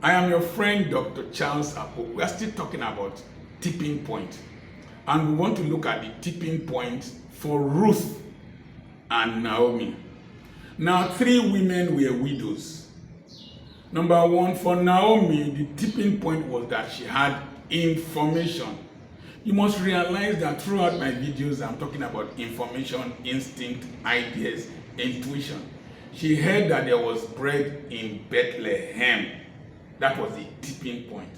I am your friend, Dr. Charles Apo. We are still talking about tipping point. And we want to look at the tipping point for Ruth and Naomi. Now, 3 women were widows. Number 1, for Naomi, the tipping point was that she had information. You must realize that throughout my videos, I'm talking about information, instinct, ideas, intuition. She heard that there was bread in Bethlehem. That was the tipping point.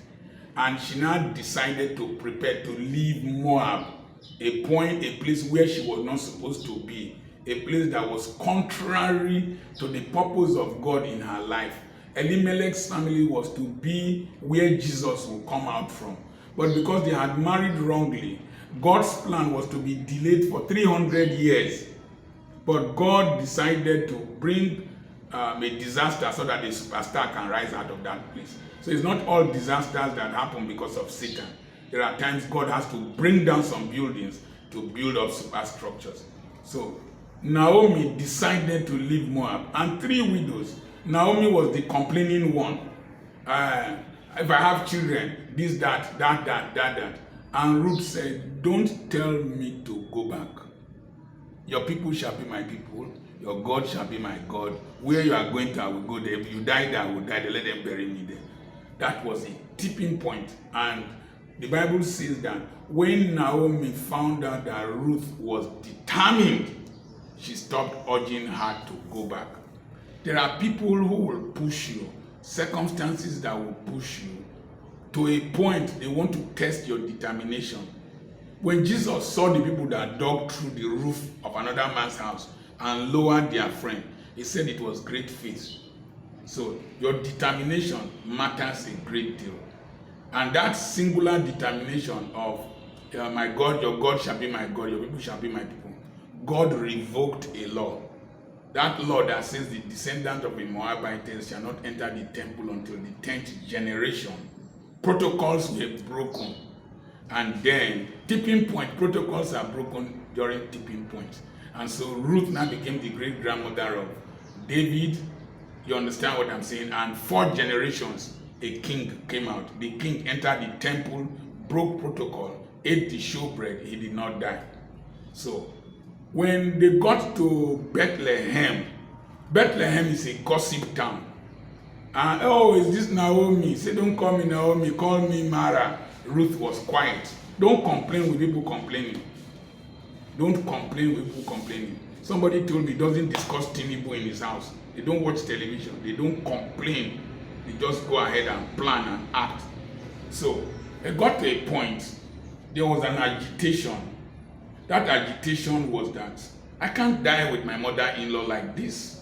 And she now decided to prepare to leave Moab, a place where she was not supposed to be, a place that was contrary to the purpose of God in her life. Elimelech's family was to be where Jesus would come out from. But because they had married wrongly, God's plan was to be delayed for 300 years. But God decided to bring a disaster so that the superstar can rise out of that place. So it's not all disasters that happen because of Satan. There are times God has to bring down some buildings to build up superstructures. So Naomi decided to leave Moab. And 3 widows. Naomi was the complaining one. If I have children, this, that. And Ruth said, don't tell me to go back. Your people shall be my people. Your God shall be my God. Where you are going to, I will go there. If you die there, I will die there. Let them bury me there. That was a tipping point. And the Bible says that when Naomi found out that Ruth was determined, she stopped urging her to go back. There are people who will push you, circumstances that will push you. To a point, they want to test your determination. When Jesus saw the people that dug through the roof of another man's house and lowered their friend, he said it was great faith. So your determination matters a great deal. And that singular determination of my God, your God shall be my God, your people shall be my people. God revoked a law. That law that says the descendant of the Moabites shall not enter the temple until the 10th generation. Protocols were broken. And then tipping point protocols are broken during tipping points. And so Ruth now became the great grandmother of David. You understand what I'm saying? And 4 generations, a king came out. The king entered the temple, broke protocol, ate the showbread. He did not die. So when they got to Bethlehem, Bethlehem is a gossip town. And is this Naomi? Say, don't call me Naomi, call me Mara. Ruth was quiet. Don't complain with people complaining. Don't complain with people complaining. Somebody told me he doesn't discuss Tinubu in his house. They don't watch television. They don't complain. They just go ahead and plan and act. So it got to a point, there was an agitation. That agitation was that I can't die with my mother-in-law like this.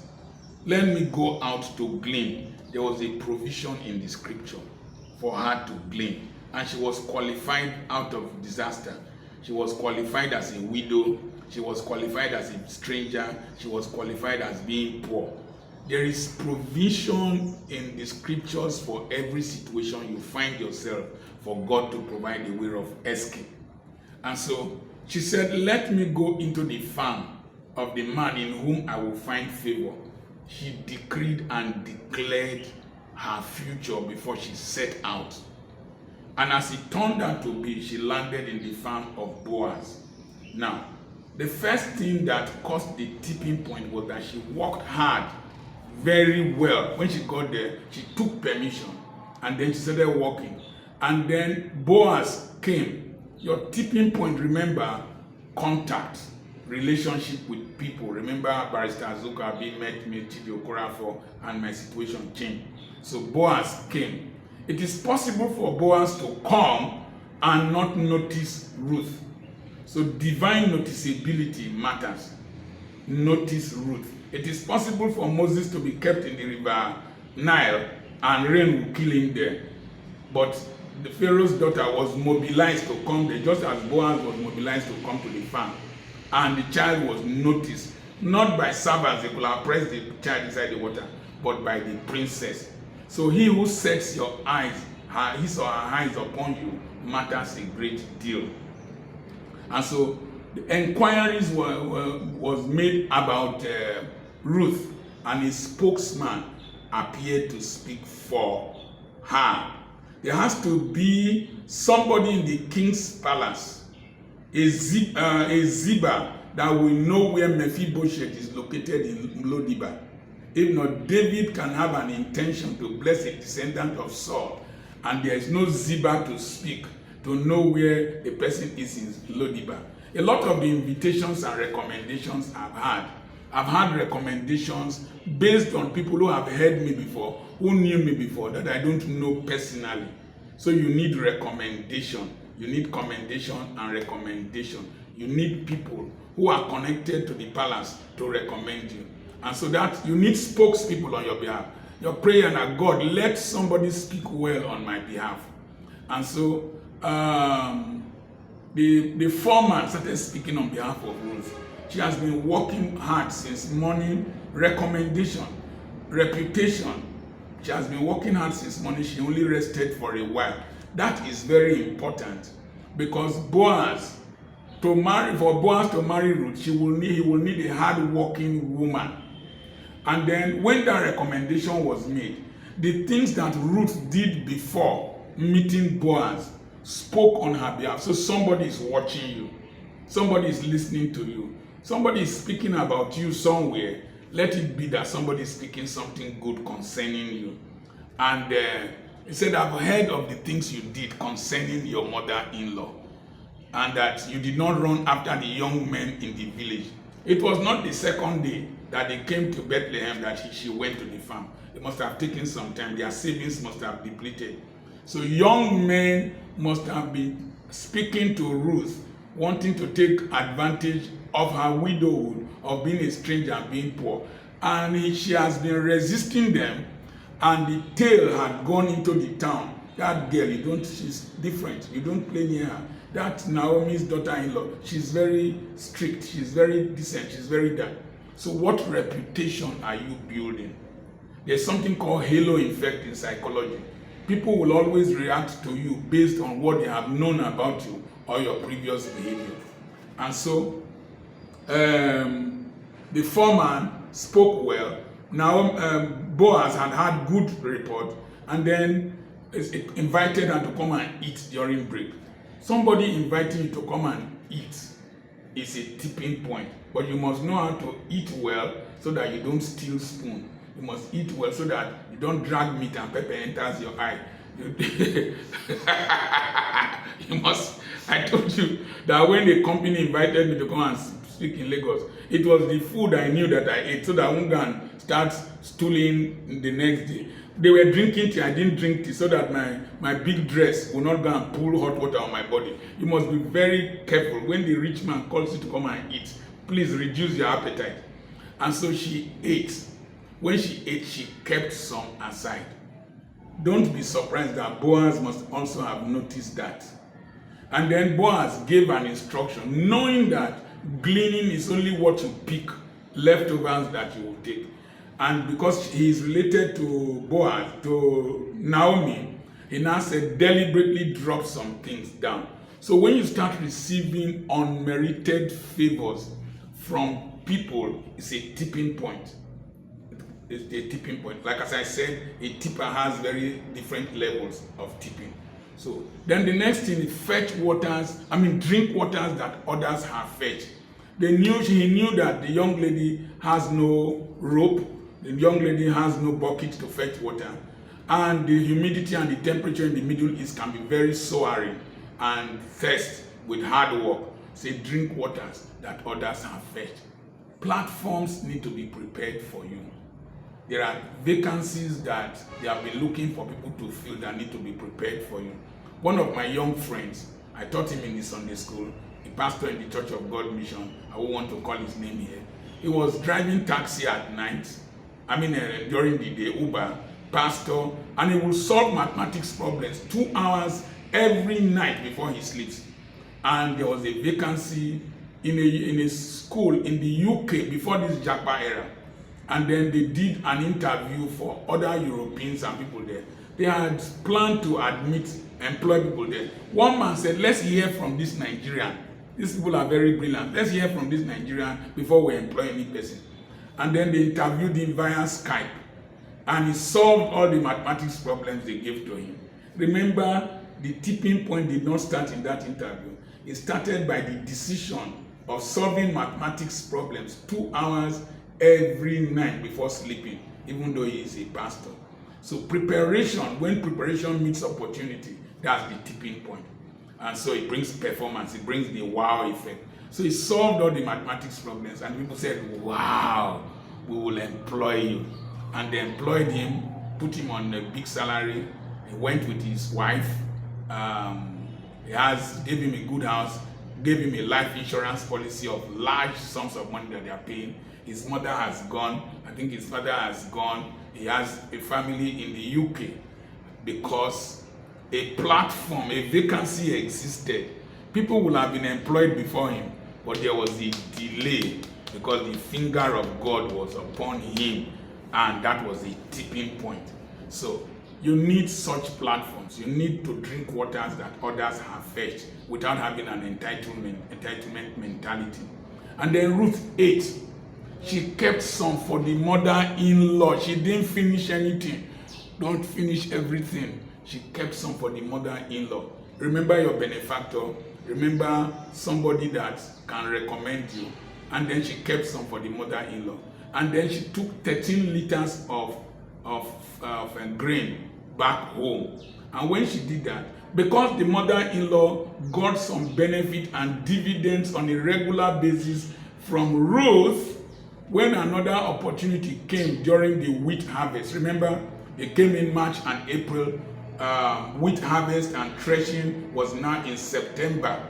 Let me go out to glean. There was a provision in the scripture for her to glean. And she was qualified out of disaster. She was qualified as a widow. She was qualified as a stranger. She was qualified as being poor. There is provision in the scriptures for every situation you find yourself for God to provide a way of escape. And so she said, let me go into the farm of the man in whom I will find favor. She decreed and declared her future before she set out. And as it turned out to be, she landed in the farm of Boaz. Now, the first thing that caused the tipping point was that she worked hard, very well. When she got there, she took permission, and then she started working. And then Boaz came. Your tipping point, remember, contact, relationship with people. Remember, Barrister Azuka being met me, Chidi Okorafor, and my situation changed. So Boaz came. It is possible for Boaz to come and not notice Ruth. So divine noticeability matters. Notice Ruth. It is possible for Moses to be kept in the river Nile and rain will kill him there. But the Pharaoh's daughter was mobilized to come there, just as Boaz was mobilized to come to the farm. And the child was noticed, not by servants, they could have pressed the child inside the water, but by the princess. So he who sets your eyes, his or her eyes upon you, matters a great deal. And so the enquiries was made about Ruth, and a spokesman appeared to speak for her. her. There has to be somebody in the king's palace, a Ziba, that will know where Mephibosheth is located in Lodibar. If not, David can have an intention to bless a descendant of Saul, and there is no Ziba to speak to know where a person is in Lodibar. A lot of the invitations and recommendations I've had recommendations based on people who have heard me before, who knew me before, that I don't know personally. So you need recommendation. You need commendation and recommendation. You need people who are connected to the palace to recommend you. And so that you need spokespeople on your behalf. Your prayer that God, let somebody speak well on my behalf. And so the foreman started speaking on behalf of Ruth. She has been working hard since morning. Recommendation, reputation. She has been working hard since morning. She only rested for a while. That is very important, because for Boaz to marry Ruth, he will need a hard-working woman. And then when that recommendation was made, the things that Ruth did before meeting Boaz spoke on her behalf. So somebody is watching you. Somebody is listening to you. Somebody is speaking about you somewhere. Let it be that somebody is speaking something good concerning you. And he said, I've heard of the things you did concerning your mother-in-law, and that you did not run after the young men in the village. It was not the second day that they came to Bethlehem that she went to the farm. It must have taken some time. Their savings must have depleted. So young men must have been speaking to Ruth, wanting to take advantage of her widowhood, of being a stranger and being poor. And she has been resisting them, and the tale had gone into the town. That girl, she's different. You don't play near her. That Naomi's daughter-in-law, she's very strict, she's very decent, she's very that. So what reputation are you building? There's something called halo effect in psychology. People will always react to you based on what they have known about you or your previous behavior. And so the foreman spoke well. Now Boaz had good report, and then invited her to come and eat during break. Somebody inviting you to come and eat is a tipping point. But you must know how to eat well so that you don't steal spoon. You must eat well so that you don't drag meat and pepper enters your eye. You must. I told you that when the company invited me to come and speak in Lagos, it was the food I knew that I ate, so that I won't go and start stooling the next day. They were drinking tea, I didn't drink tea, so that my big dress will not go and pull hot water on my body. You must be very careful. When the rich man calls you to come and eat, please reduce your appetite. And so she ate. When she ate, she kept some aside. Don't be surprised that Boaz must also have noticed that. And then Boaz gave an instruction, knowing that gleaning is only what you pick, leftovers that you will take. And because he is related to Boaz, to Naomi, he now said, deliberately drop some things down. So when you start receiving unmerited favors from people, it's a tipping point. It's a tipping point. Like as I said, a tipper has very different levels of tipping. So then the next thing is drink waters that others have fetched. He knew that the young lady has no rope. The young lady has no bucket to fetch water, and the humidity and the temperature in the Middle East can be very soaring and thirst with hard work. Say, drink waters that others have fetched. Platforms need to be prepared for you. There are vacancies that they have been looking for people to fill that need to be prepared for you. One of my young friends, I taught him in the Sunday school, a pastor in the Church of God Mission. I won't want to call his name here. He was driving taxi at night. During the day, Uber, pastor, and he will solve mathematics problems 2 hours every night before he sleeps. And there was a vacancy in a school in the UK before this Japa era. And then they did an interview for other Europeans and people there. They had planned to employ people there. One man said, let's hear from this Nigerian. These people are very brilliant. Let's hear from this Nigerian before we employ any person. And then they interviewed him via Skype. and he solved all the mathematics problems they gave to him. Remember, the tipping point did not start in that interview. It started by the decision of solving mathematics problems 2 hours every night before sleeping, even though he is a pastor. So preparation, when preparation meets opportunity, that's the tipping point. And so it brings performance, it brings the wow effect. So he solved all the mathematics problems, and people said, wow, we will employ you. And they employed him, put him on a big salary. He went with his wife. Gave him a good house, gave him a life insurance policy of large sums of money that they are paying. His mother has gone. I think his father has gone. He has a family in the UK because a platform, a vacancy existed. People would have been employed before him, but there was a delay because the finger of God was upon him, and that was a tipping point. So you need such platforms. You need to drink waters that others have fetched without having an entitlement mentality. And then Ruth 8, she kept some for the mother-in-law. She didn't finish anything. Don't finish everything. She kept some for the mother-in-law. Remember your benefactor. Remember somebody that can recommend you. And then she kept some for the mother-in-law. And then she took 13 liters of grain back home. And when she did that, because the mother-in-law got some benefit and dividends on a regular basis from Ruth, when another opportunity came during the wheat harvest, remember, it came in March and April. Wheat harvest and threshing was now in September,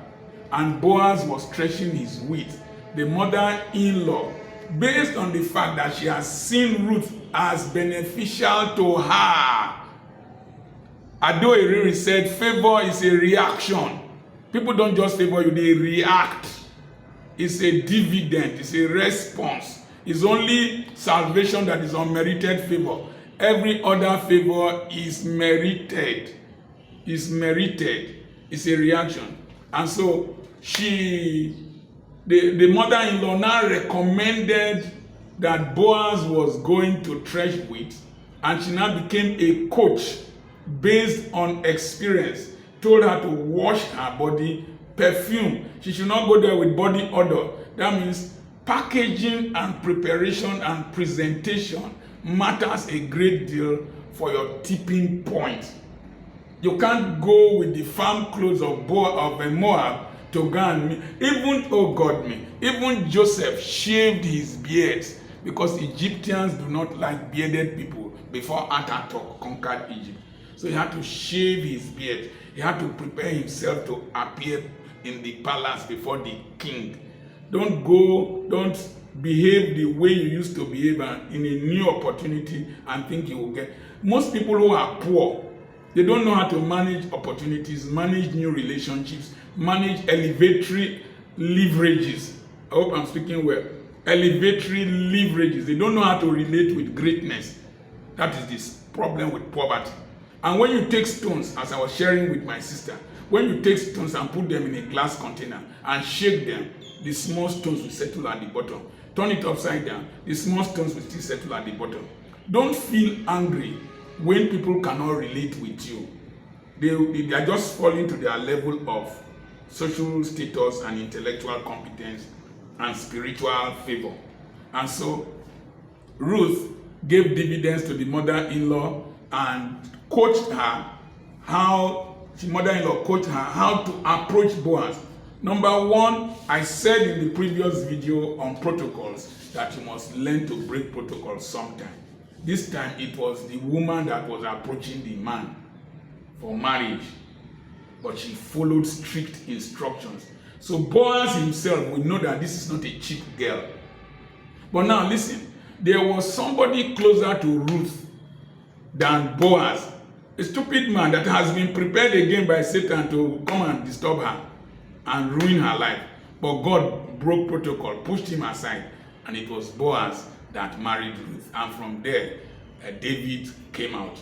and Boaz was threshing his wheat. The mother-in-law, based on the fact that she has seen Ruth as beneficial to her, Ado Eriri said, favor is a reaction. People don't just favor you, they react. It's a dividend, it's a response. It's only salvation that is unmerited favor. Every other favor is merited. It's merited. It's a reaction. And so the mother-in-law now recommended that Boaz was going to thresh wheat, and she now became a coach based on experience. Told her to wash her body, perfume. She should not go there with body odor. That means packaging and preparation and presentation matters a great deal for your tipping point. You can't go with the farm clothes of Moab to go and even Joseph shaved his beard, because Egyptians do not like bearded people before Ataturk conquered Egypt. So he had to shave his beard. He had to prepare himself to appear in the palace before the king. Don't behave the way you used to behave in a new opportunity and think you will get. Most people who are poor, they don't know how to manage opportunities, manage new relationships, manage elevatory leverages. I hope I'm speaking well. Elevatory leverages. They don't know how to relate with greatness. That is this problem with poverty. And when you take stones, as I was sharing with my sister, when you take stones and put them in a glass container and shake them, the small stones will settle at the bottom. Turn it upside down, the small stones will still settle at the bottom. Don't feel angry when people cannot relate with you. They are just falling to their level of social status and intellectual competence and spiritual favor. And so Ruth gave dividends to the mother-in-law and coached her how to approach Boaz. Number one, I said in the previous video on protocols that you must learn to break protocols sometime. This time it was the woman that was approaching the man for marriage, but she followed strict instructions. So Boaz himself will know that this is not a cheap girl. But now listen, there was somebody closer to Ruth than Boaz, a stupid man that has been prepared again by Satan to come and disturb her and ruin her life. But God broke protocol, pushed him aside, and it was Boaz that married Ruth. And from there, David came out.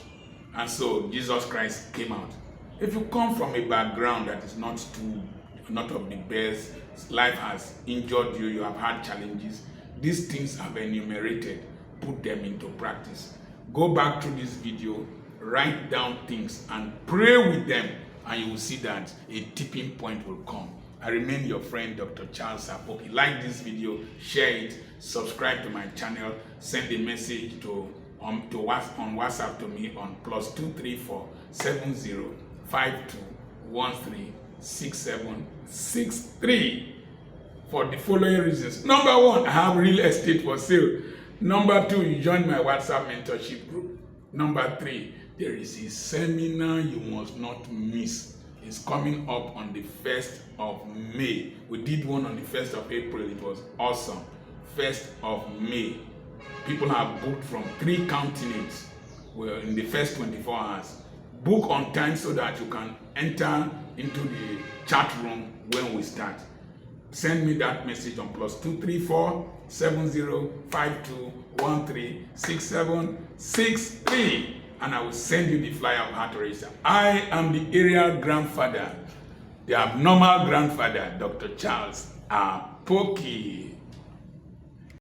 And so Jesus Christ came out. If you come from a background that is not of the best, life has injured you, you have had challenges, these things have enumerated, put them into practice. Go back through this video, write down things and pray with them, and you will see that a tipping point will come. I remain your friend, Dr. Charles Apoki. Like this video, share it, subscribe to my channel, send a message on WhatsApp to me on +234 7052136763 for the following reasons. Number one, I have real estate for sale. Number two, you join my WhatsApp mentorship group. Number three, there is a seminar you must not miss. It's coming up on the 1st of May. We did one on the 1st of April. It was awesome. 1st of May. People have booked from 3 continents in the first 24 hours. Book on time so that you can enter into the chat room when we start. Send me that message on +234 7052136763, and I will send you the flyer of heart eraser. I am the area grandfather, the abnormal grandfather, Dr. Charles Apoki.